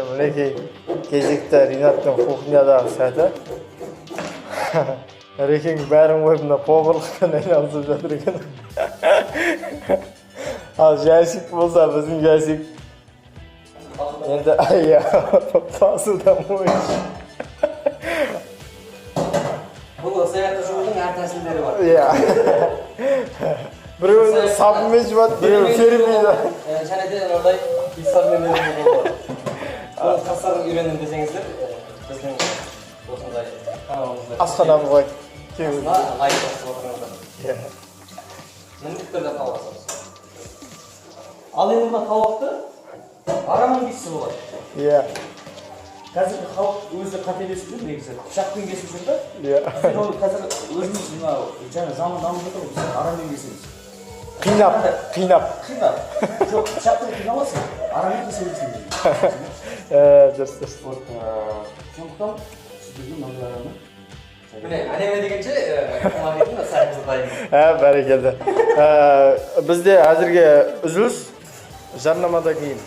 мінекей кезекті Ринаттың кухнядағы сәті. Рекең бәрін қойып мына поварлықпен айналысып жатыр екен. Ал жәшік болса біздің жәшік енді тасудан мойыш. Бұл саяқты жуудың әр тәсілдері бар. Біреуі сабынмен жуады, біреуі фермей жуады. Және де ондай исабымен үйренуге болады. Ол қастарын үйренім десеңіздер, біздің осындай каналымызда Асхананы қой. асына лайк басып отырыңыздар. Міндетті түрде талқыласамыз. Ал енді мына тауықты арамен кессе болады. Қазіргі халық өзі қателесіп жүр негізі. Пышақпен кесіп жүр да. Біз оны қазір өзіміз мынау жаңа заман дамып жатыр ғой, біз арамен кесеміз. Қинап. Жоқ, пышақпен қиналасың, арамен кесе берсең. Дұрыс. Сондықтан сіздерге мынандай араны. Міне, әдемі дегенше, құмағайтын сайымыз дайын. Бәрекелді. Бізде әзірге үзіліс, жарнамадан кейін